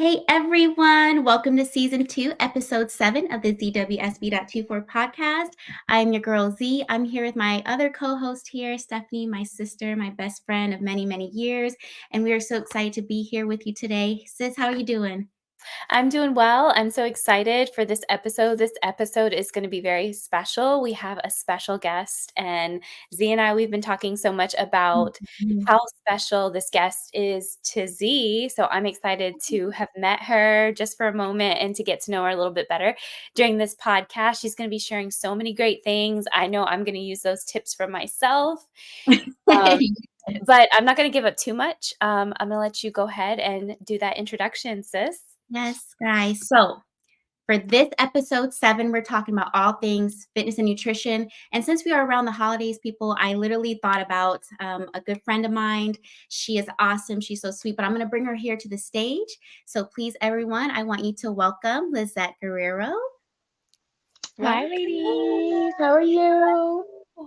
Hey everyone, welcome to season 2, episode 7 of the zwsb.24 podcast. I'm your girl Z. I'm here with my other co-host here, Stephanie, my sister, my best friend of many, many years. And we are so excited to be here with you today. Sis, how are you doing? I'm doing well. I'm so excited for this episode. This episode is going to be very special. We have a special guest, and Z and I, we've been talking so much about Mhm. how special this guest is to Z. So I'm excited to have met her just for a moment and to get to know her a little bit better during this podcast. She's going to be sharing so many great things. I know I'm going to use those tips for myself. Um, Yes. but I'm not going to give up too much. I'm going to let you go ahead and do that introduction, sis. Yes, guys. So for this episode 7, we're talking about all things fitness and nutrition. And since we are around the holidays, people, I literally thought about a good friend of mine. She is awesome. She's so sweet, but I'm going to bring her here to the stage. So please, everyone, I want you to welcome Lizette Guerrero. Hi, Welcome. ladies. How are you?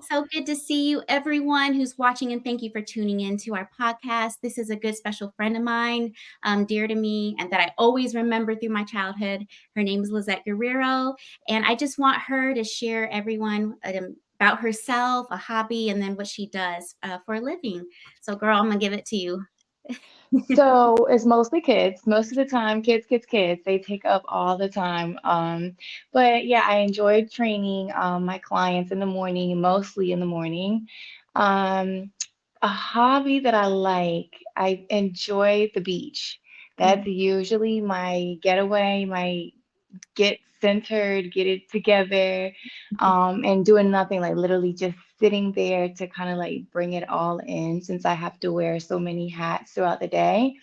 So good to see you, everyone who's watching, and thank you for tuning in to our podcast. This is a good special friend of mine, dear to me, and that I always remember through my childhood. Her name is Lizette Guerrero, and I just want her to share everyone about herself, a hobby, and then what she does for a living. So, girl, I'm gonna give it to you. So it's mostly kids. Most of the time, kids, kids, kids. They take up all the time. But yeah, I enjoy training my clients in the morning, mostly in the morning. Um, a hobby that I enjoy the beach. That's usually my getaway, my get centered, get it together, and doing nothing, like literally just sitting there to kind of like bring it all in since I have to wear so many hats throughout the day.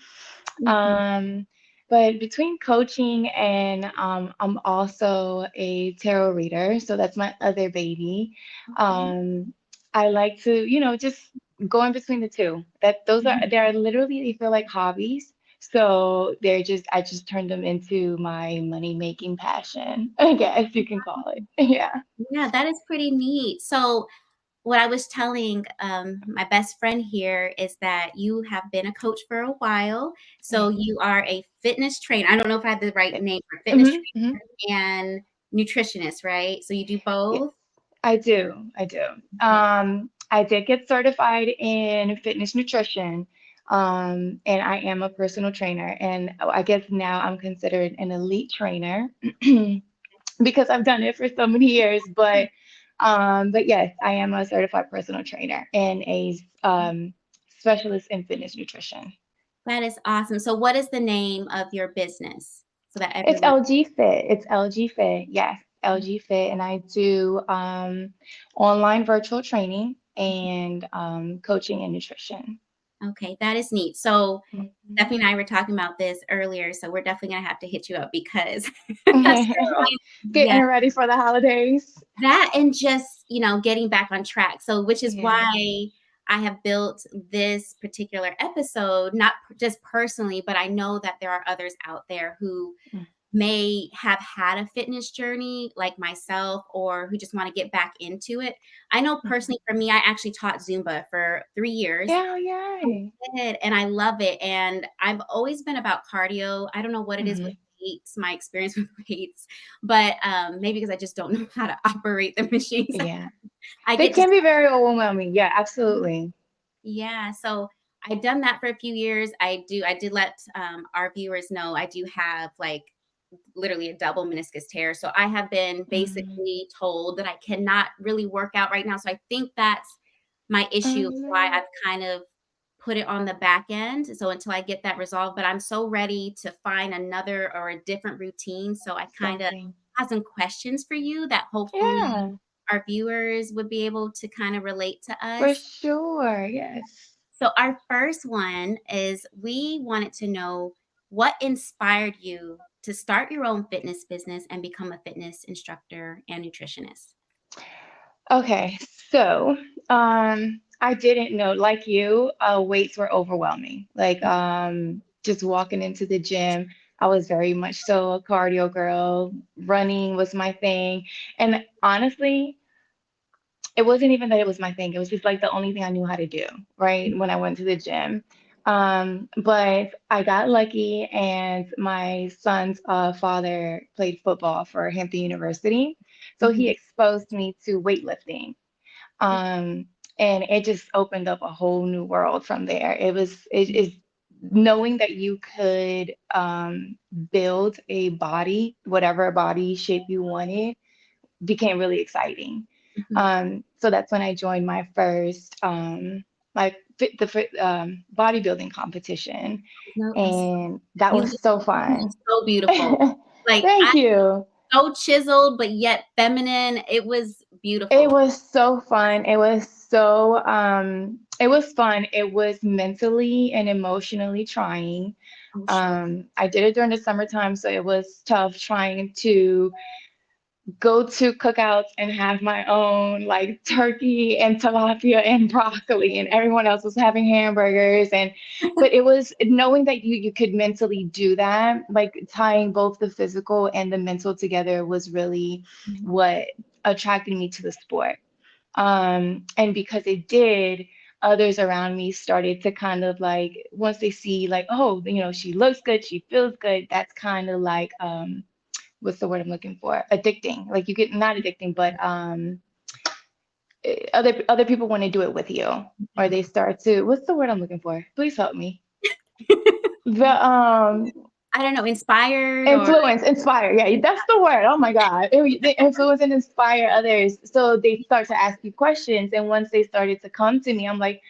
Mhm. Um, but between coaching and I'm also a tarot reader, so that's my other baby. Okay. Um, I like to, just go in between the two. That those are they're literally they feel like hobbies. So I just turned them into my money making passion, I guess you can call it. Yeah. Yeah, that is pretty neat. So, what I was telling my best friend here is that you have been a coach for a while. So Yes. you are a fitness trainer. I don't know if I have the right Yes. name for fitness Hmm. Hmm. trainer and nutritionist, right? So you do Yes. both? I do. I do. Okay. I did get certified in fitness nutrition, and I am a personal trainer. And I guess now I'm considered an elite trainer because I've done it for so many years. But yes, I am a certified personal trainer and a specialist in fitness nutrition. That is awesome. So what is the name of your business so that It's everyone? LG Fit. It's LG Fit. Yes, LG Fit. And I do online virtual training and coaching and nutrition. Okay, that is neat. So Mhm. Stephanie and I were talking about this earlier, so we're definitely gonna have to hit you up because that's Getting yeah. ready for the holidays. That and just, getting back on track. So, which is Yeah. why I have built this particular episode, not just personally, but I know that there are others out there who may have had a fitness journey like myself or who just want to get back into it. I know Mhm. personally for me, I actually taught Zumba for 3 years. Yeah, yay. And I love it. And I've always been about cardio. I don't know what it is with Hmm. weights, my experience with weights, but maybe because I just don't know how to operate the machines. Yeah. I They get to, can be very overwhelming. Yeah, absolutely. yeah. So I've done that for a few years. I did let our viewers know I do have like literally a double meniscus tear. So I have been Mhm. basically told that I cannot really work out right now. So I think that's my issue, why No. I've kind of put it on the back end. So until I get that resolved, but I'm so ready to find another or a different routine. So I kind of Something. have some questions for you that hopefully Yeah, our viewers would be able to kind of relate to for us. sure. Yes. So our first one is we wanted to know what inspired you to start your own fitness business and become a fitness instructor and nutritionist. Okay, so I didn't know, like you, weights were overwhelming. Like just walking into the gym, I was very much so a cardio girl. Running was my thing. And honestly, it wasn't even that it was my thing. It was just like the only thing I knew how to do, right? When I went to the gym. But I got lucky, and my son's father played football for Hampton University. So he Mhm. exposed me to weightlifting. Um, and it just opened up a whole new world from there. It is knowing that you could build a body, whatever body shape you wanted, became really exciting. Mhm. So that's when I joined my first bodybuilding competition, No, and that you was so look fun. so beautiful. Like, Thank you. so chiseled, but yet feminine. It was It beautiful. was so fun. It was fun. It was mentally and emotionally trying. I'm sure. I did it during the summertime, so it was tough trying to go to cookouts and have my own like turkey and tilapia and broccoli, and everyone else was having hamburgers. And but it was knowing that you could mentally do that, like tying both the physical and the mental together was really Mhm. what attracted me to the sport. And because it did, others around me started to kind of like, once they see like, oh, she looks good, she feels good, that's kind of like what's the word I'm looking for? Addicting. Like you get not addicting, but other people want to do it with you, or Mhm. they start to, what's the word I'm looking for? Please help me. The I don't know, inspired or influence, inspire. Yeah, that's the word. Oh my God. They influence and inspire others. So they start to ask you questions. And once they started to come to me, I'm like,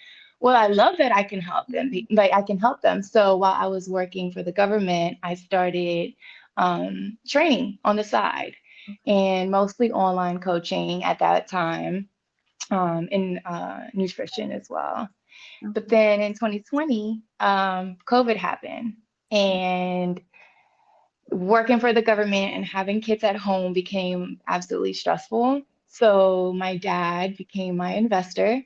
well, I love that I can help them. Like I can help them. So while I was working for the government, I started training on the side, okay, and mostly online coaching at that time, in nutrition as well. But okay. then in 2020, COVID happened, and working for the government and having kids at home became absolutely stressful. So my dad became my investor,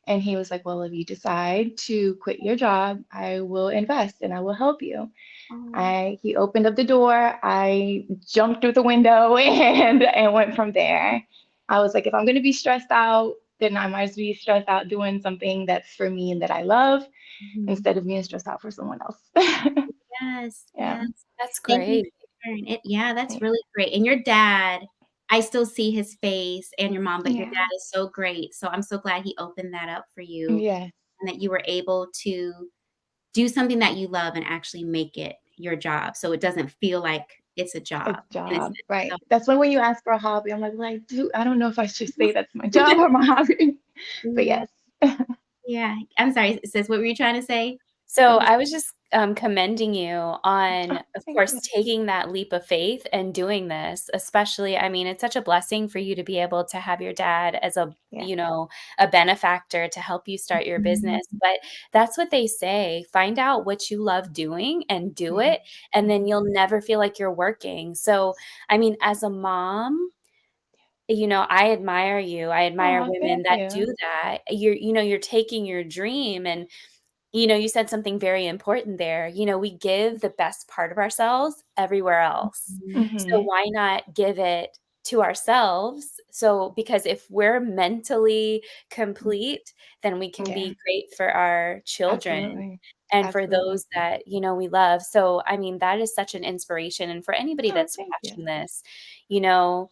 and he was like, "Well, if you decide to quit your job, I will invest and I will help you." Oh, He opened up the door, I jumped through the window and went from there. I was like, if I'm going to be stressed out, then I might as well be stressed out doing something that's for me and that I love, mhm. instead of being stressed out for someone else. Yes, Yeah. yes. That's Thank you great. for sharing it. Yeah, that's Yeah. really great. And your dad, I still see his face and your mom, but your Yeah. dad is so great. So I'm so glad he opened that up for you Yes. and that you were able to do something that you love and actually make it your job. So it doesn't feel like it's a A job. And it's job, so right? That's when you ask for a hobby, I'm like, dude, I don't know if I should say that's my job or my hobby. But yeah. yes. Yeah. I'm sorry, sis, what were you trying to say? So What was I was just commending you on, Oh, of thank course, you. taking that leap of faith and doing this, especially, I mean, it's such a blessing for you to be able to have your dad as a, Yeah. a benefactor to help you start your Mhm. business. But that's what they say. Find out what you love doing and do Hmm. it, and then Mhm. you'll never feel like you're working. So, I mean, as a mom, I admire you. I admire Oh, women thank that you. do that. You're taking your dream and you said something very important there. We give the best part of ourselves everywhere else. Mhm. So Hmm. why not give it to ourselves? So, because if we're mentally complete, then we can Yeah, be great for our children absolutely. and for Absolutely. those that, we love. So, I mean, that is such an inspiration. And for anybody Oh, that's thank you. watching this, you know,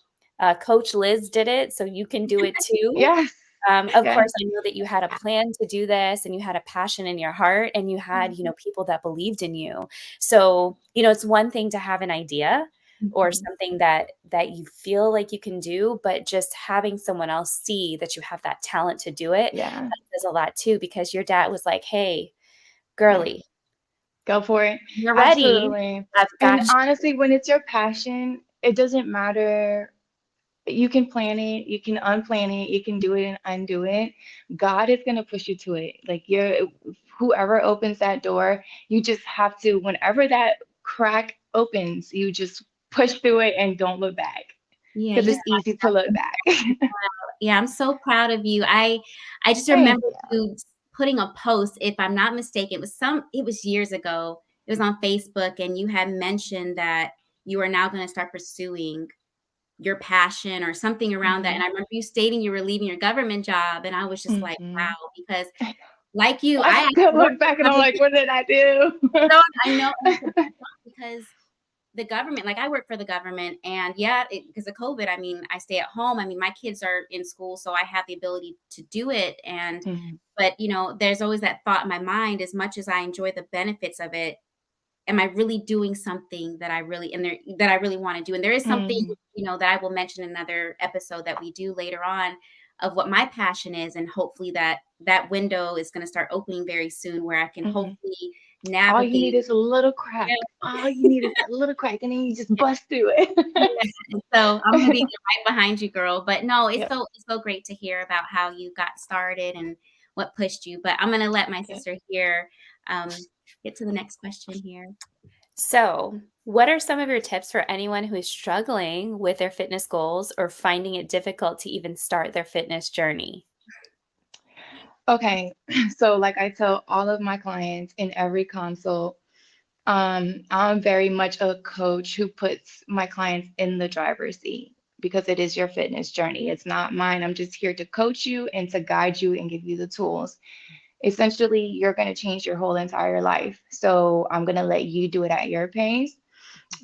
Coach Liz did it, so you can do it too. Yes. Of Yes. course, I know that you had a plan to do this and you had a passion in your heart and you had, people that believed in you. So, it's one thing to have an idea or Mhm. something that you feel like you can do, but just having someone else see that you have that talent to do it, Yeah. that says a lot too, because your dad was like, "Hey, Yeah. girly, Go for it. you're ready. Absolutely. I've And got you." honestly, when it's your passion, it doesn't matter. You can plan it, you can unplan it, you can do it and undo it. God is going to push you to it. Like whoever opens that door, you just have to, whenever that crack opens, you just push through it and don't look back, Yeah, because you it's easy to look back. Yeah, I'm so proud of you. I just Thank remember you. you putting a post, if I'm not mistaken, it was years ago. It was on Facebook and you had mentioned that you are now going to start pursuing your passion or something around that. And Hmm. I remember you stating you were leaving your government job and I was just like, Hmm. wow, because like you, I I still actually work look back and for I'm like, what did I do? no, I know, and it's a bad thought because the government, like I work for the government, and yeah, because of COVID, I mean, I stay at home. I mean, my kids are in school, so I have the ability to do it. And, Mhm, but there's always that thought in my mind, as much as I enjoy the benefits of it, am I really doing something that I really, and there, that I really want to do? And there is something, mhm, that I will mention in another episode that we do later on of what my passion is. And hopefully that window is going to start opening very soon where I can mhm. hopefully All you navigate. need is a little crack. All you need is that little crack, and then you just bust through it. Yeah, and so I'm gonna be right behind you, girl. But no, Yep, it's so great to hear about how you got started and what pushed you. But I'm gonna let my yep. sister here get to the next question here. So, what are some of your tips for anyone who is struggling with their fitness goals or finding it difficult to even start their fitness journey? Okay, so like I tell all of my clients in every consult, I'm very much a coach who puts my clients in the driver's seat because it is your fitness journey. It's not mine. I'm just here to coach you and to guide you and give you the tools. Essentially, you're going to change your whole entire life. So I'm going to let you do it at your pace.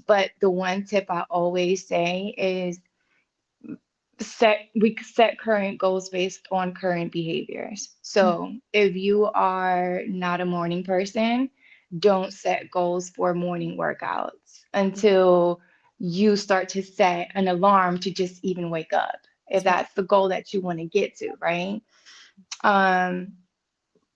But the one tip I always say is we set current goals based on current behaviors. So if you are not a morning person, don't set goals for morning workouts until you start to set an alarm to just even wake up, if That's right. that's the goal that you want to get to, right? Um,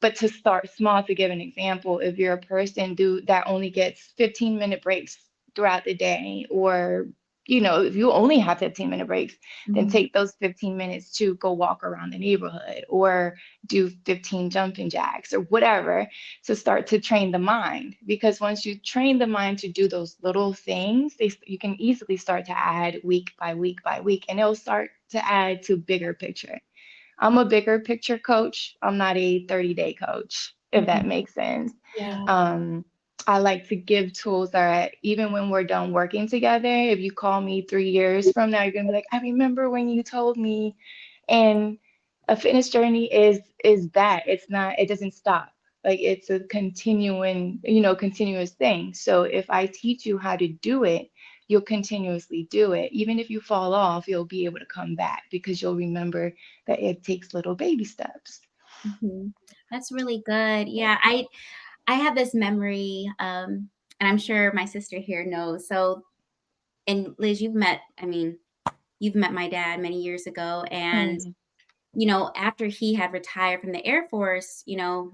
but to start small, to give an example, if you're a person that only gets 15-minute breaks throughout the day, or if you only have 15-minute breaks, then Mhm. take those 15 minutes to go walk around the neighborhood or do 15 jumping jacks or whatever, to start to train the mind. Because once you train the mind to do those little things, you can easily start to add week by week by week, and it'll start to add to bigger picture. I'm a bigger picture coach. I'm not a 30-day coach, if that Mhm. makes sense. Yeah. Um, I like to give tools that even when we're done working together, if you call me 3 years from now, you're gonna be like, I remember when you told me. And a fitness journey is that. It's not, it doesn't stop. Like it's a continuous thing. So if I teach you how to do it, you'll continuously do it. Even if you fall off, you'll be able to come back because you'll remember that it takes little baby steps. Mhm. That's really good. Yeah. Yeah, I have this memory, and I'm sure my sister here knows. So, and Liz, you've met my dad many years ago, and Mhm. after he had retired from the Air Force,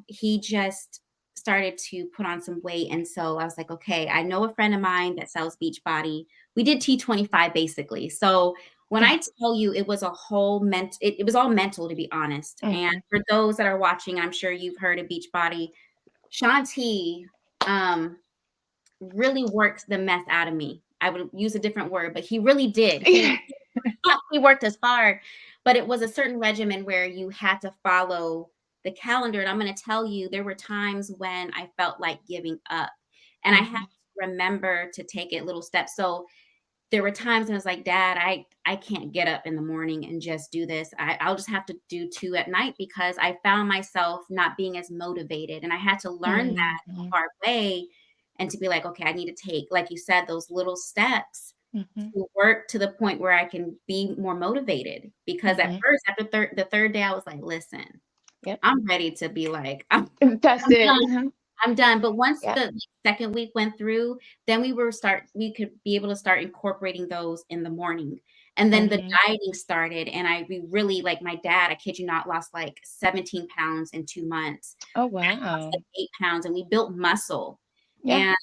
he just started to put on some weight. And so I was like, okay, I know a friend of mine that sells Beachbody. We did T25 basically. So when Yeah. I tell you it was a whole it was all mental, to be honest. And Mhm. for those that are watching, I'm sure you've heard of Beachbody. Shanti um, really worked the mess out of me. I would use a different word, but he really did. He worked as hard, but it was a certain regimen where you had to follow the calendar. And I'm going to tell you, there were times when I felt like giving up, and I had Mhm. to remember to take it little steps. So there were times when I was like, Dad, I can't get up in the morning and just do this. I'll just have to do two at night, because I found myself not being as motivated. And I had to learn that the Mhm. hard way, and to be like, okay, I need to take, like you said, those little steps Mhm. to work to the point where I can be more motivated. Because at Mhm. first, after the third day, I was like, listen, Yep. I'm ready to be like, That's I'm it. done. Mhm. I'm done. But once Yep. the second week went through, then we could be able to start incorporating those in the morning. And then the Mhm. dieting started, and we really, like my dad, I kid you not, lost like 17 pounds in 2 months. Oh, I lost wow. like 8 pounds, and we built muscle. Yeah. And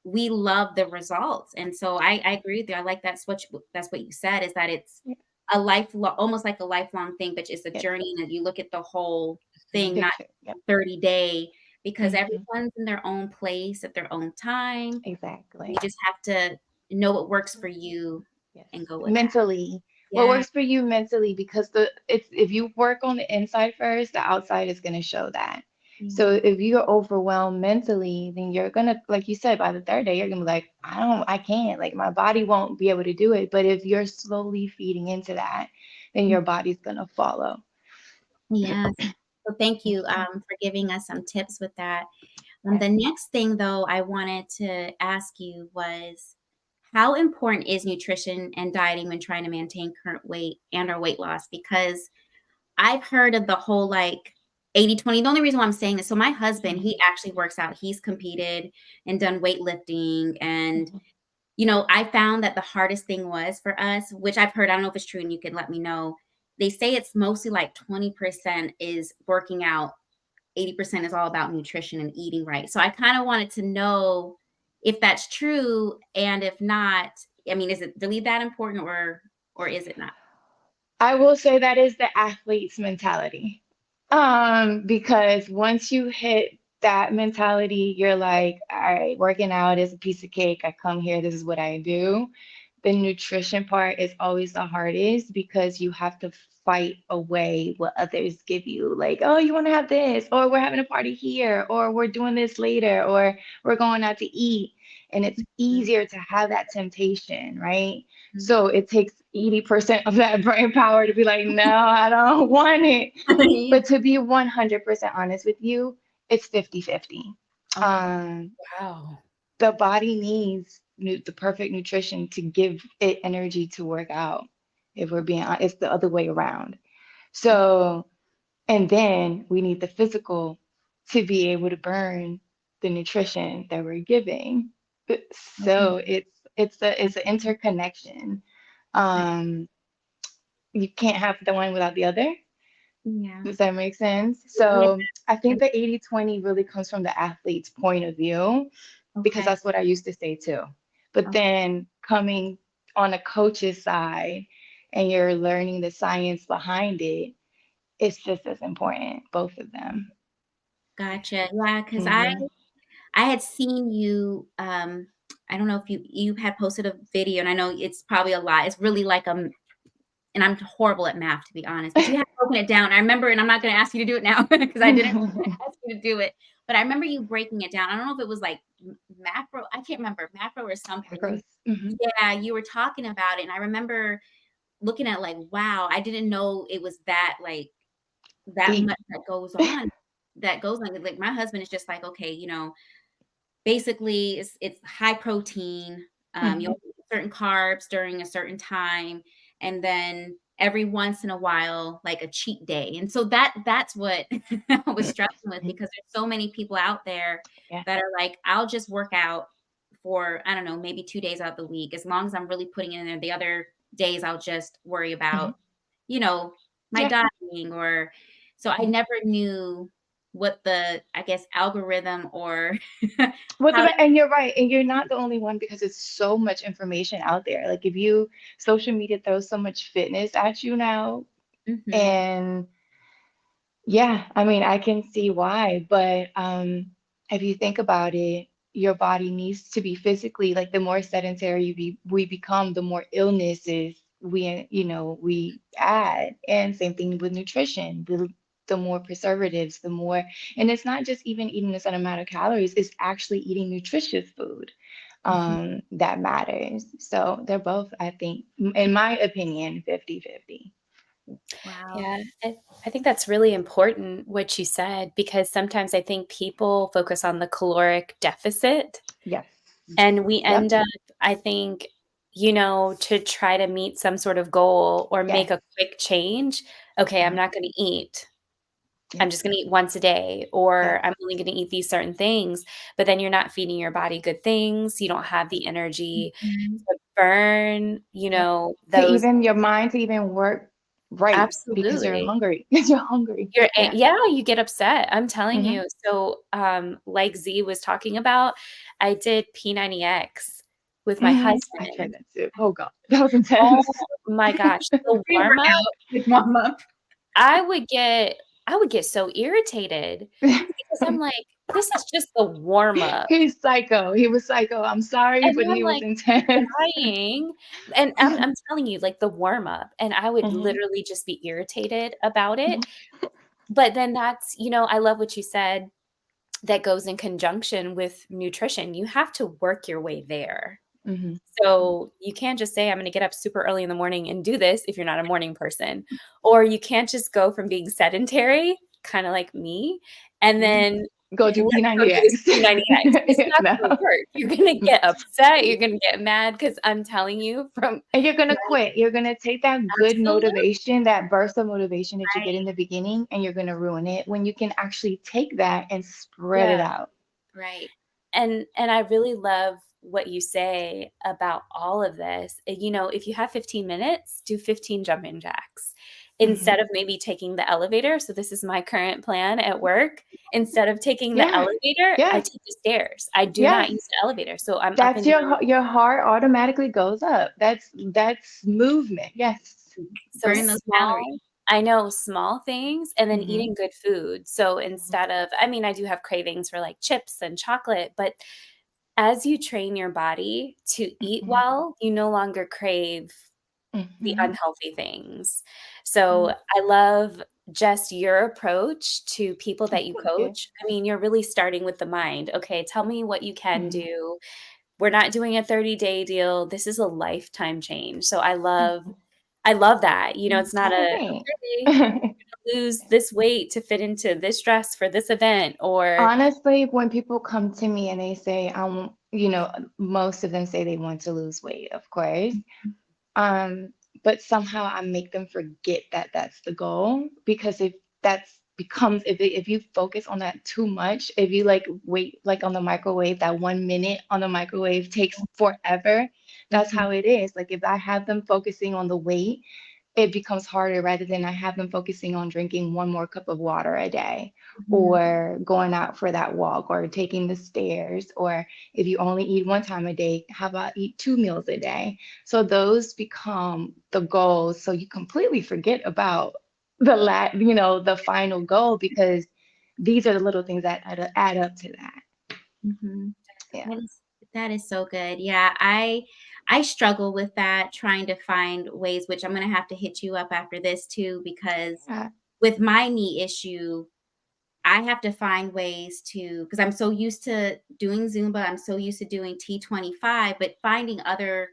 we love the results. And so I agree with you. I like that's what you said, is that it's Yep. a lifelong, almost like a lifelong thing, but it's a Yep. journey, and you look at the whole thing, not Picture. Yep. 30-day, because Mhm. everyone's in their own place at their own time. You Exactly. just have to know what works for you Yes. and go with that. Mentally. What Yeah. works for you mentally, because it's if you work on the inside first, the outside is going to show that. So Yeah. if you're overwhelmed mentally, then you're gonna, like you said, by the third day, you're gonna be like, I can't, like my body won't be able to do it. But if you're slowly feeding into that, then your body's gonna follow. Yes. So thank you Mhm. for giving us some tips with that. Right. The next thing, though, I wanted to ask you was how important is nutrition and dieting when trying to maintain current weight and or weight loss? Because I've heard of the whole like 80/20. The only reason why I'm saying this, so my husband, Mhm. he actually works out. He's competed and done weightlifting. And, Mhm. I found that the hardest thing was for us, which I've heard, I don't know if it's true and you can let me know. They say it's mostly like 20% is working out, 80% is all about nutrition and eating right. So I kind of wanted to know if that's true. And if not, I mean, is it really that important or is it not? I will say that is the athlete's mentality. Because once you hit that mentality, you're like, all right, working out is a piece of cake. I come here, this is what I do. The nutrition part is always the hardest because you have to fight away what others give you. Like, oh, you want to have this, or we're having a party here, or we're doing this later, or we're going out to eat. And it's Mhm. easier to have that temptation, right? So it takes 80% of that brain power to be like, no, I don't want it. Yeah. But to be 100% honest with you, it's 50-50. Okay. Um, Wow. the body needs the perfect nutrition to give it energy to work out. If we're being honest, it's the other way around. Okay. So, and then we need the physical to be able to burn the nutrition that we're giving. Okay. So it's an interconnection. Um, you can't have the one without the other. Yeah. Does that make sense? Yeah. So I think the 80-20 really comes from the athlete's point of view, because Okay. that's what I used to say too. But Okay. then coming on a coach's side and you're learning the science behind it, it's just as important, both of them. Gotcha. Yeah, because Hmm. I had seen you. I don't know if you had posted a video, and I know it's probably a lot. It's really like and I'm horrible at math, to be honest, but you had broken it down. I remember, and I'm not going to ask you to do it now because I didn't ask you to do it. But I remember you breaking it down. I don't know if it was like macro. I can't remember macro or something. Macros. Hmm. Yeah, you were talking about it, and I remember looking at like, wow, I didn't know it was that like that Deep. much that goes on. Like my husband is just like, okay, basically it's high protein. Hmm. You'll eat certain carbs during a certain time, and then every once in a while, like a cheat day. And so that's what I was struggling with, because there's so many people out there Yeah. that are like, I'll just work out for, I don't know, maybe 2 days out the week, as long as I'm really putting it in there. The other days I'll just worry Hmm. about, you know, my Yeah. dieting. Or so I Mhm. never knew what the, I guess, algorithm or Well, how. and you're right, and you're not the only one because there's so much information out there. Like if you social media throws so much fitness at you now, Mhm, and yeah, I mean, I can see why, but if you think about it, your body needs to be physically, like the more sedentary we become, the more illnesses we add. And same thing with nutrition. The more preservatives, the more, and it's not just even eating a certain amount of calories, it's actually eating nutritious food mhm. that matters. So they're both, I think, in my opinion, 50-50. Wow. Yeah, I think that's really important what you said, because sometimes I think people focus on the caloric deficit Yes. and we Yep. end up, I think, to try to meet some sort of goal or make Yes. a quick change. Okay, I'm Mhm. not going to eat. I'm Yep. just going to eat once a day, Yes. or I'm only going to eat these certain things. But then you're not feeding your body good things. You don't have the energy Mhm. to burn, Yep. To those. even your mind to even work right because you're Absolutely. hungry. Because you're hungry. Yeah. Yeah, you get upset, I'm telling Hmm. you. So, like Z was talking about, I did P90X with my Hmm. I tried husband. that too. Oh God, that was Oh intense. my gosh, the warm-up, Pre-workout with warm up. I would get I would get so irritated because I'm like, "This is just the warm-up." He's psycho. He was psycho. I'm sorry, And but I'm, he was like, intense. dying, and I'm telling you, like, the warm-up, and I would Hmm. literally just be irritated about it. Hmm. But then I love what you said, that goes in conjunction with nutrition. You have to work your way there. Hmm. So you can't just say, I'm going to get up super early in the morning and do this if you're not a morning person. Or you can't just go from being sedentary. kind of like me, and then Go do let's go do this P90X. P90X. It's not No. gonna work. You're gonna get upset, you're gonna get mad because 'cause I'm telling you from And you're gonna my quit. You're gonna take that good absolute motivation, that burst of motivation that you get in Right. the beginning, and you're gonna ruin it when you can actually take that and spread it yeah. out. Right. And I really love what you say about all of this. If you have 15 minutes, do 15 jumping jacks Mhm. instead of maybe taking the elevator. So this is my current plan at work. Instead of taking the Yeah. elevator, I Yes. take the stairs. I do not use Yes. the elevator. So I'm up That's and down. your heart automatically goes up. That's movement. Yes. So Burn those calories. small, I know, small things, and then Mhm. eating good food. So instead of, I mean, I do have cravings for like chips and chocolate, but as you train your body to eat Mhm. well, you no longer crave the Mhm. unhealthy things. So Mhm. I love just your approach to people Oh, that you thank you. coach. I mean, you're really starting with the mind. Okay, tell me what you can Mhm. do. We're not doing a 30-day deal. This is a lifetime change. So Mhm. I love that. It's not Oh, a, thanks. okay, lose this weight to fit into this dress for this event or Honestly, when people come to me and they say, most of them say they want to lose weight, of course. Um, but somehow I make them forget that that's the goal because if you focus on that too much, if you like wait like on the microwave, that 1 minute on the microwave takes forever. That's Mhm. how it is. Like if I have them focusing on the weight, it becomes harder rather than I have them focusing on drinking one more cup of water a day Mhm. or going out for that walk or taking the stairs. Or if you only eat one time a day, how about eat 2 meals a day? So those become the goals. So you completely forget about the final goal because these are the little things that add up to that. Mhm. Yeah. That is so good. Yeah, I struggle with that, trying to find ways, which I'm gonna have to hit you up after this too, because Yeah. with my knee issue, I have to find ways to, because I'm so used to doing Zumba, I'm so used to doing T25, but finding other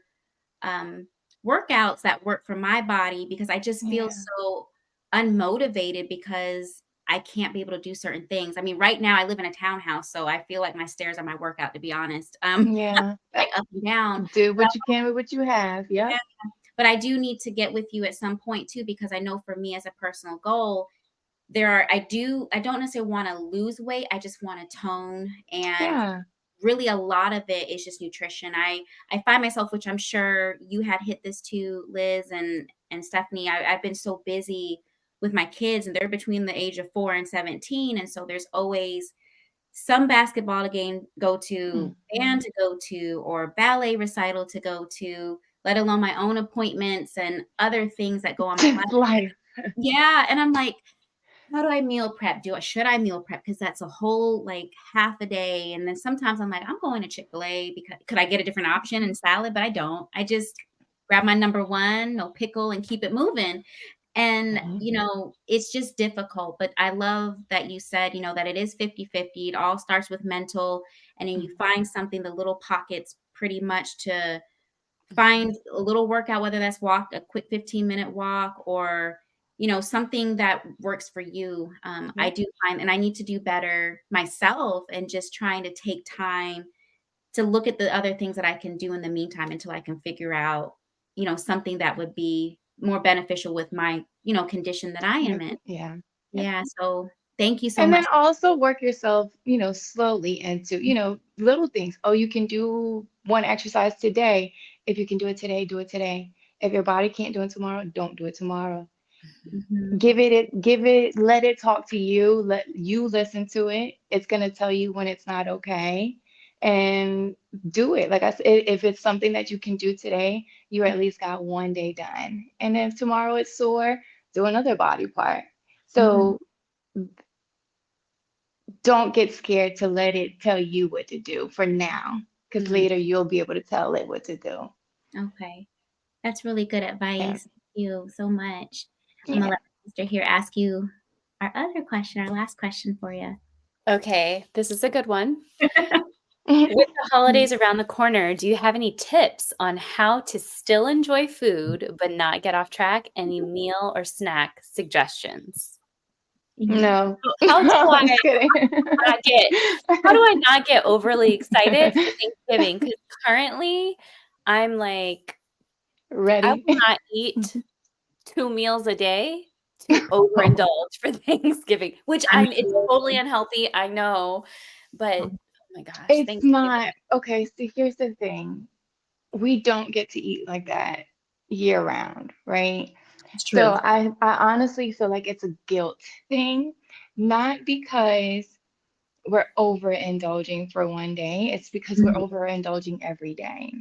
um, workouts that work for my body because I just feel Yeah. so unmotivated because I can't be able to do certain things. I mean, right now I live in a townhouse, so I feel like my stairs are my workout, to be honest. Yeah. Like up and down. Do But what you can with what you have. I, Yep. but I do need to get with you at some point too, because I know for me as a personal goal, I don't necessarily want to lose weight. I just want to tone, and Yeah. really a lot of it is just nutrition. I find myself, which I'm sure you had hit this too, Liz and Stephanie. I've been so busy with my kids, and they're between the age of 4 and 17, and so there's always some basketball to go to, band Mhm. to go to, or ballet recital to go to, let alone my own appointments and other things that go on my plate. Just life. Yeah, and I'm like, how do I meal prep? Should I meal prep? Because that's a whole like half a day. And then sometimes I'm like, I'm going to Chick-fil-A because could I get a different option and salad? But I don't. I just grab my number one, no pickle, and keep it moving. And, Mhm. it's just difficult. But I love that you said, that it is 50-50. It all starts with mental. And then you Mhm. find something, the little pockets pretty much to find a little workout, whether that's a quick 15-minute walk or, something that works for you. I Yep. do find, and I need to do better myself and just trying to take time to look at the other things that I can do in the meantime until I can figure out, something that would be more beneficial with my, condition that I am Yep. in. Yeah. Yep. Yeah. So thank you so And then much. also work yourself, slowly into, little things. Oh, you can do one exercise today. If you can do it today, do it today. If your body can't do it tomorrow, don't do it tomorrow. Mhm. Let it talk to you, let you listen to it. It's going to tell you when it's not okay. And do it. Like I said, if it's something that you can do today, you at least got one day done. And if tomorrow it's sore, do another body part. Mhm. So don't get scared to let it tell you what to do for now, because Mm. later you'll be able to tell it what to do. Okay. That's really good Yeah. advice. Thank you so much. I'm gonna Yeah. let my sister here ask you our other question, our last question for you. okay, this is a good one. With the holidays around the corner, do you have any tips on how to still enjoy food but not get off track? Any meal or snack suggestions? Mhm. No. So I'm just kidding. not get how do I not get overly excited for Thanksgiving? Because currently I'm like, I Ready. will not eat 2 meals a day to overindulge for Thanksgiving, which it's totally Absolutely. unhealthy, I know, but, oh my gosh, It's Thanksgiving. not okay. So here's the thing. We don't get to eat like that year round, right? It's So true. I honestly feel like it's a guilt thing, not because we're overindulging for one day, it's because we're Mhm. overindulging every day.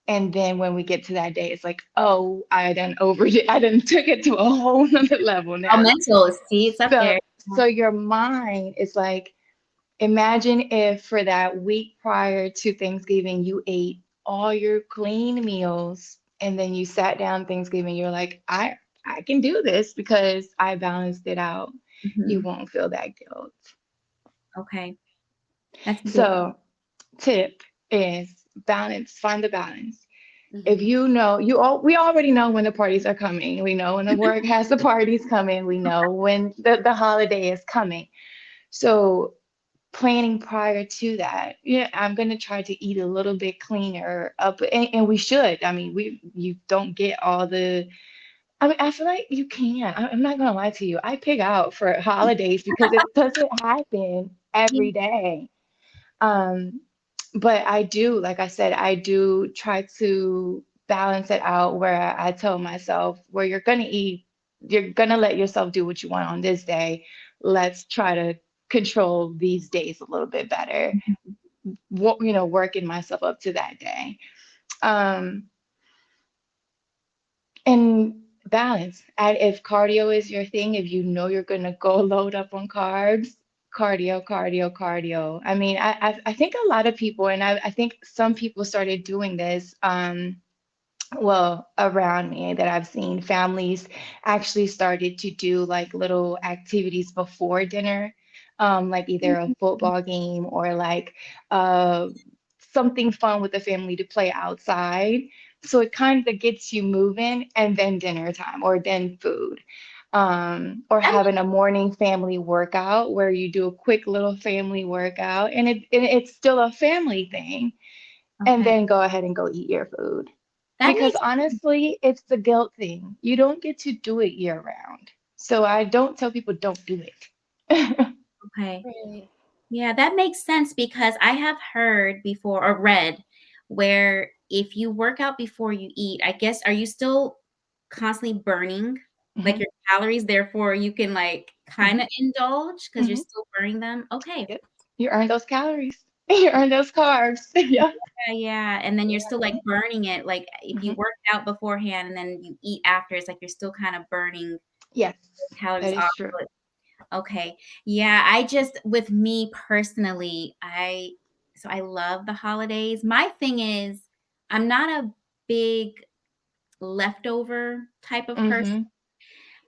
And then when we get to that day, it's like, oh, I done took it to a whole nother level Oh, now. mental. See, it's up So there. so your mind is like, imagine if for that week prior to Thanksgiving, you ate all your clean meals and then you sat down Thanksgiving, you're like, I can do this because I balanced it out. You Mhm. won't feel that guilt. Okay. That's a good. So, tip is balance, find the balance. If Mhm. you know, we already know when the parties are coming. We know when the work has the parties coming. We know when the holiday is coming. So planning prior to that, yeah, I'm gonna try to eat a little bit cleaner up, and we should. I mean, you don't get all the. I mean, I feel like you can. I'm not gonna lie to you. I pig out for holidays because it doesn't happen Yeah. every day. Um, but I do, like I said, I do try to balance it out where I tell myself, where you're gonna eat, you're gonna let yourself do what you want on this day. Let's try to control these days a little bit better. Working myself up to that day. Um, and balance. And if cardio is your thing, if you know you're gonna go load up on carbs, cardio, cardio, cardio. I mean, I think a lot of people, and I think some people started doing this. Well, around me that I've seen families actually started to do like little activities before dinner, like either a football game or like uh, something fun with the family to play outside. So it kind of gets you moving, and then dinner time or then food. Or That having a morning family workout where you do a quick little family workout, and it's still a family thing, and okay. then go ahead and go eat your food. That Because makes honestly, it's the guilt thing. You don't get to do it year round. So I don't tell people don't do it. okay. Right. Yeah, that makes sense because I have heard before or read where if you work out before you eat, I guess, are you still constantly burning like Hmm. your calories? Therefore, you can like kind Hmm. of indulge because you're Hmm. still burning them. Okay. Yep. You earn those calories. You earn those carbs. Yeah. Yeah, yeah. And then you're still like burning it. Like if you Hmm. work out beforehand and then you eat after, it's like you're still kind of burning Yes, calories that off. is true. Okay. Yeah, I just with me personally, I love the holidays. My thing is I'm not a big leftover type of person.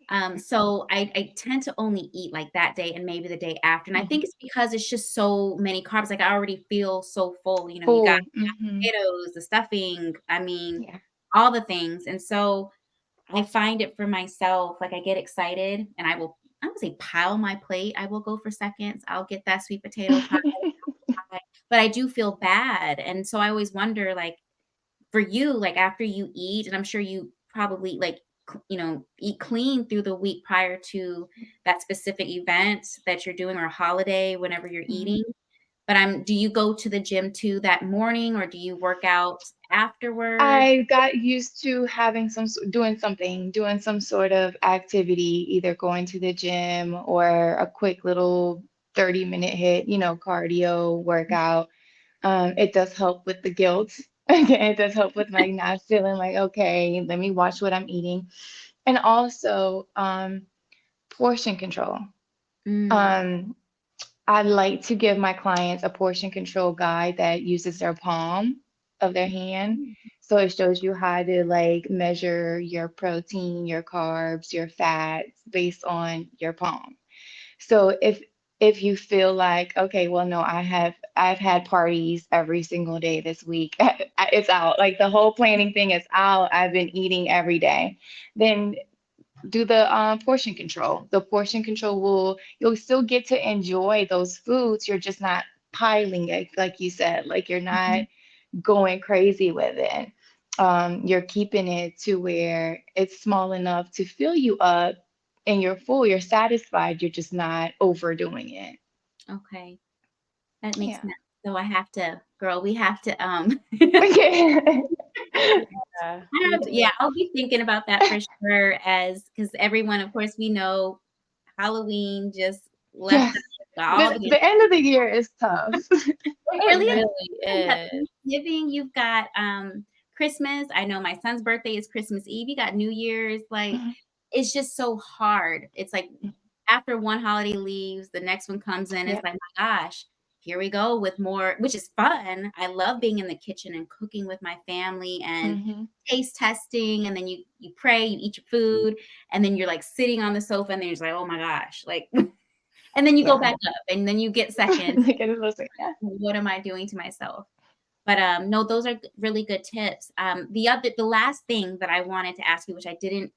Hmm. So I tend to only eat like that day and maybe the day after. And I Hmm. think it's because it's just so many carbs. Like I already feel so full. You got Full. Hmm. potatoes, the stuffing, I mean, Yeah. all the things. And so I find it for myself, like I get excited and I would say pile my plate. I will go for seconds. I'll get that sweet potato pie, but I do feel bad. And so I always wonder, like, for you, like after you eat, and I'm sure you probably like, eat clean through the week prior to that specific event that you're doing or a holiday, whenever you're Mhm. eating. But do you go to the gym too that morning or do you work out afterward? I got used to having doing some sort of activity, either going to the gym or a quick little 30-minute hit, cardio workout. It does help with the guilt. Again, it does help with like not feeling like, okay, let me watch what I'm eating. And also, portion control. Mm. Um, I like to give my clients a portion control guide that uses their palm of their hand. So it shows you how to like measure your protein, your carbs, your fats based on your palm. So if you feel like, okay, well, no, I've had parties every single day this week. It's out. Like the whole planning thing is out. I've been eating every day. Then do the portion control. The portion control you'll still get to enjoy those foods. You're just not piling it, like you said, like you're not Mhm. going crazy with it. You're keeping it to where it's small enough to fill you up and you're full, you're satisfied, you're just not overdoing it. Okay, that makes Yeah. sense. So I have to, girl, we have to Okay. Yeah, I you have to, yeah, do. I'll be thinking about that for sure as because everyone, of course, we know Halloween just left Yes. us with all the The end of the year is tough. it It really is. really You've got is. Thanksgiving, you've got Christmas. I know my son's birthday is Christmas Eve. You got New Year's. Like it's just so hard. It's like after one holiday leaves, the next one comes in. It's Yep. like, my gosh, here we go with more, which is fun. I love being in the kitchen and cooking with my family and Hmm. taste testing. And then you pray, you eat your food, and then you're like sitting on the sofa, and then you're just like, oh my gosh, like, and then you go Yeah. back up, and then you get second. Like, it was like, yeah. What am I doing to myself? But no, those are really good tips. The last thing that I wanted to ask you, which I didn't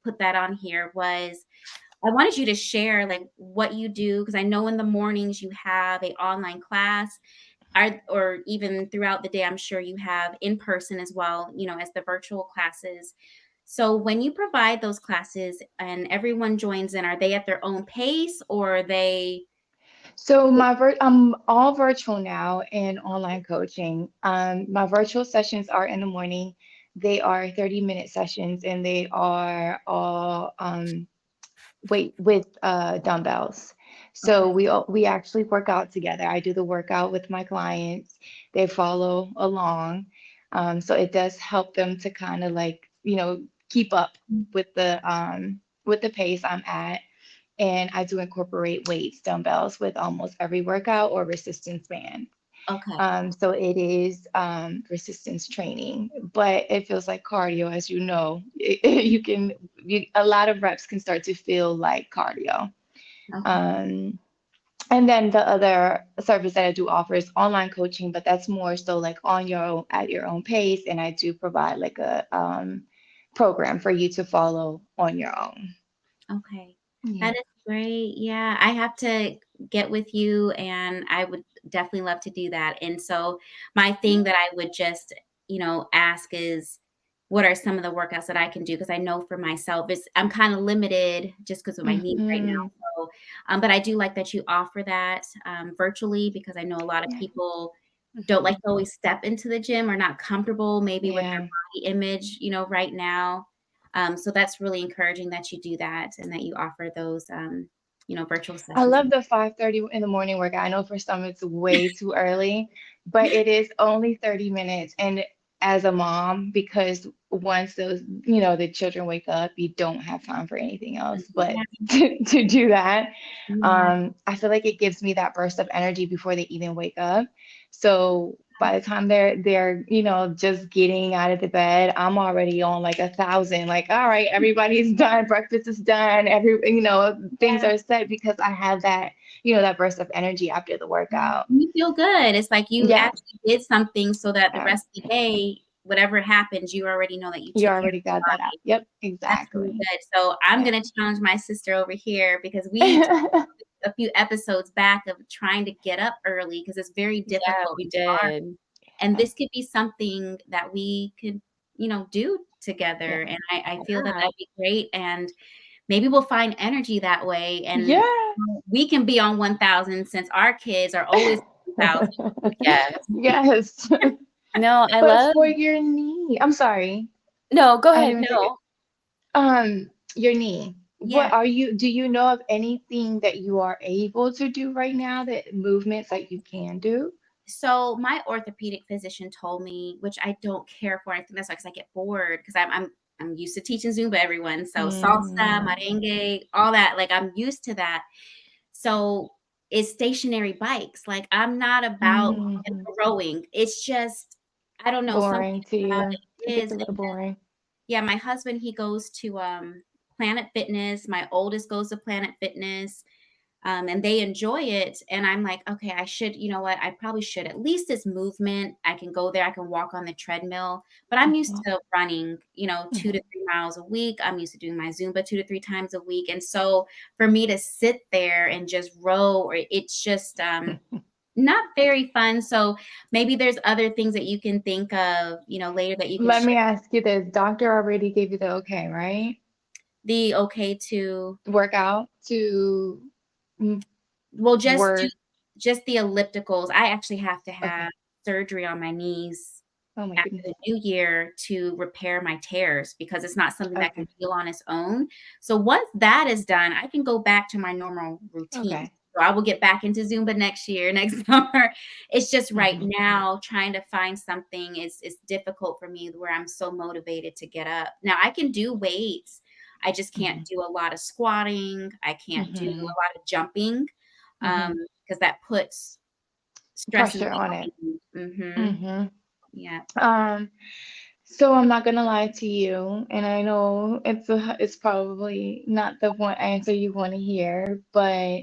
put that on here, was I wanted you to share like what you do because I know in the mornings you have a online class, or even throughout the day, I'm sure you have in person as well, as the virtual classes. So when you provide those classes and everyone joins in, are they at their own pace or are they? So I'm all virtual now and online coaching. My virtual sessions are in the morning. They are 30-minute sessions and they are all weight with dumbbells. So Okay, we actually work out together. I do the workout with my clients. They follow along. So it does help them to kind of like, keep up with the pace I'm at. And I do incorporate weights, dumbbells with almost every workout or resistance band. okay, So it is resistance training, but it feels like cardio, as you know. A lot of reps can start to feel like cardio. okay, Um, and then the other service that I do offer is online coaching, but that's more so like on your own, at your own pace. And I do provide like a program for you to follow on your own. okay. Yeah. That is great. Yeah, I have to get with you and I would definitely love to do that. And so my thing that I would just, ask is what are some of the workouts that I can do? Because I know for myself, I'm kind of limited just because of my knee right now. Hmm. So, but I do like that you offer that virtually because I know a lot of Yeah. people don't Mhm. like to always step into the gym or not comfortable maybe with their Yeah. body image, right now. So that's really encouraging that you do that and that you offer those, virtual I sessions. love the 5:30 in the morning workout. I know for some it's way too early, but it is only 30 minutes. And as a mom, because once the children wake up, you don't have time for anything else but Yeah, to do that. yeah. I feel like it gives me that burst of energy before they even wake up. So by the time they're just getting out of the bed, I'm already on like 1,000. Like, all right, everybody's done, breakfast is done, things Yeah. are set because I have that burst of energy after the workout. You feel good. It's like you Yeah, actually did something so that the yeah, rest of the day, whatever happens, you already know that you you took care of already got your that out. body. Yep, That's really exactly. good. So I'm Yeah. gonna challenge my sister over here because we talked a few episodes back of trying to get up early because it's very Yeah, difficult. we It's hard. did. And Yeah, this could be something that we could, do together. yeah, And I feel that Yeah. that'd be great. And maybe we'll find energy that way. And yeah. we can be on 1,000 since our kids are always 1,000. Yes. Yes. No, I But love for your knee, I'm sorry. No, go I ahead. didn't take it. No. Your knee. Yeah. Do you know of anything that you are able to do right now, that movements that you can do? So my orthopedic physician told me, which I don't care for. I think that's why, because I get bored because I'm used to teaching Zumba everyone. So salsa, Mm, merengue, all that. Like I'm used to that. So it's stationary bikes. Like I'm not about mhm. rowing. It's just I don't know something Boring to about you. it It gets is. a little boring. Yeah, my husband he goes to Planet Fitness. My oldest goes to Planet Fitness. and they enjoy it. And I'm like, okay, I should, you know what? I probably should. At least it's movement. I can go there. I can walk on the treadmill. But I'm used Mhm. to running, 2 to 3 miles a week. I'm used to doing my Zumba 2 to 3 times a week. And so for me to sit there and just row, or it's just not very fun. So maybe there's other things that you can think of, later that you can Let share me ask you this. Doctor already gave you the okay, right? the okay to. Workout to Well, work. just the ellipticals. I actually have to have Okay. surgery on my knees Oh my after goodness. the new year to repair my tears because it's not something that can Okay. heal on its own. So once that is done, I can go back to my normal routine. Okay. So I will get back into Zumba next year, next summer. It's just right Hmm. now trying to find something is difficult for me where I'm so motivated to get up. Now I can do weights. I just can't Hmm. do a lot of squatting. I can't do Hmm. a lot of jumping Hmm. because that puts stress and Pressure weight on on it. me. Mhm. Hmm. Yeah. Um, so I'm not gonna lie to you, and I know it's probably not the one answer you want to hear, but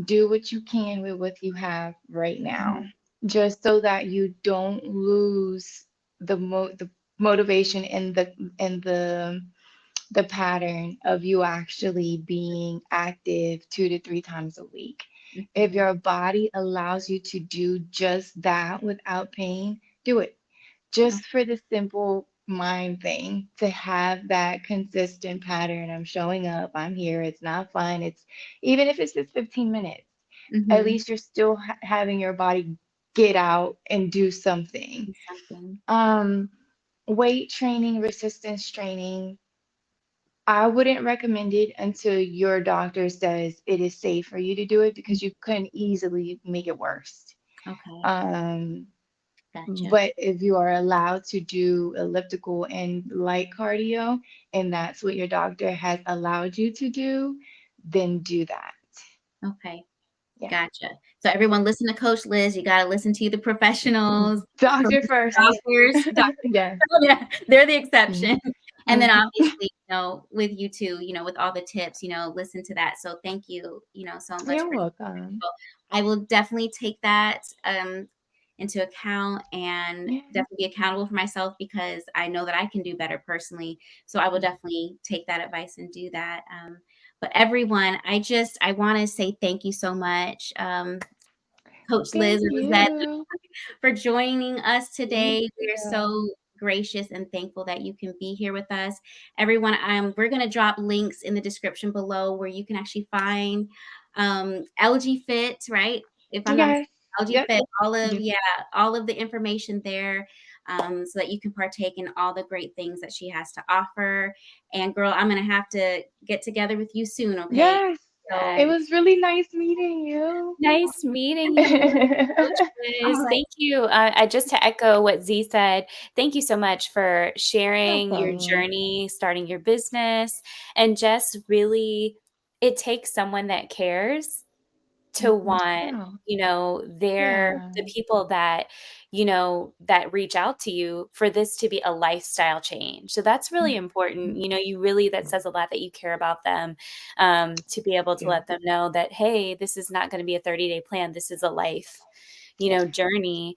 do what you can with what you have right now, Mhm. just so that you don't lose the motivation and the pattern of you actually being active 2 to 3 times a week. If Mhm. your body allows you to do just that without pain, do it. Oh, Just for the simple mind thing, to have that consistent pattern. I'm showing up, I'm here, it's not fun. It's even if it's just 15 minutes, at mhm. least you're still having your body get out and do something. Do something. Um, weight training, resistance training, I wouldn't recommend it until your doctor says it is safe for you to do it Mm, because you can easily make it worse. okay. Um, Gotcha. but if you are allowed to do elliptical and light cardio, and that's what your doctor has allowed you to do, then do that. Okay. Yeah. Gotcha. So everyone listen to Coach Liz. You gotta listen to the professionals, Doctor first. doctors. Yes. Yeah, they're the Mhm. exception. And then Mhm. obviously, with you too, with all the tips, listen to that. So thank you, so much You're for welcome. so I will definitely take that into account and Yeah. definitely be accountable for myself because I know that I can do better personally. So I will definitely take that advice and do that. But everyone, I want to say thank you so much, Coach Liz Thank or Lizette, you. for joining us Thank today. We are you. so gracious and thankful that you can be here with us. Everyone, we're going to drop links in the description below where you can actually find LG Fit, right? If I'm not Yes. mistaken, LG Yep. Fit, all of, Yep. yeah, all of the information there so that you can partake in all the great things that she has to offer. And girl, I'm going to have to get together with you soon, okay? Yes. It So, Yes. was really nice meeting you. Nice meeting you, Coach all Liz. right. Thank you. I just to echo what Z said, thank you so much for sharing your Welcome. journey, starting your business, and just really, it takes someone that cares to Mhm. want, Yeah. the Yeah. people that, that reach out to you for this to be a lifestyle change. So that's really important. You really, that says a lot that you care about them, to be able to Yeah. let them know that, hey, this is not going to be a 30-day plan. This is a life, Yeah. journey.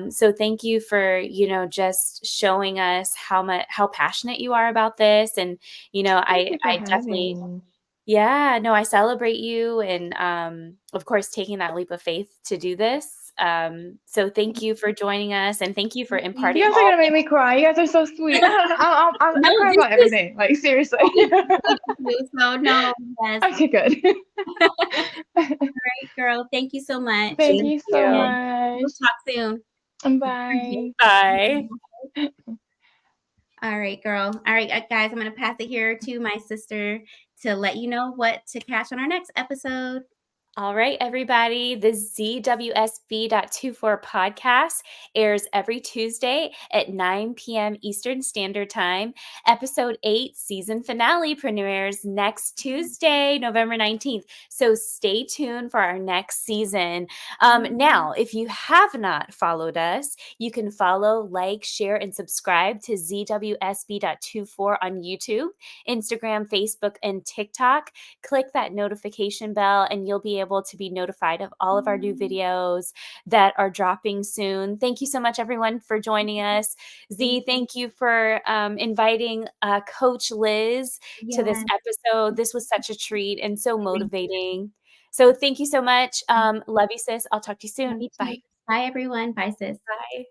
So thank you for, just showing us how passionate you are about this. And, Thank you for I having definitely, me. yeah, no, I celebrate you and, of course, taking that leap of faith to do this. So thank you for joining us and thank you for You imparting guys are all gonna make me cry. You guys are so sweet. I No, cry this about is everything, like seriously. so no, yes. Okay, good. Great girl. Thank you so much. Thank Thank you so you. And much. we'll talk soon. Bye. Bye. All right, girl. All right, guys, I'm going to pass it here to my sister to let you know what to catch on our next episode. All right, everybody. The ZWSB.24 podcast airs every Tuesday at 9 p.m. Eastern Standard Time. Episode 8, season finale, premieres next Tuesday, November 19th. So stay tuned for our next season. Now, if you have not followed us, you can follow, like, share, and subscribe to ZWSB.24 on YouTube, Instagram, Facebook, and TikTok. Click that notification bell and you'll be able to be notified of all of our new videos that are dropping soon. Thank you so much, everyone, for joining us. Z, thank you for inviting Coach Liz to this Yes. episode. This was such a treat and so motivating. So thank you so much. Love you, sis. I'll talk to you Love soon. you Bye. too. Bye, everyone. Bye, sis. Bye.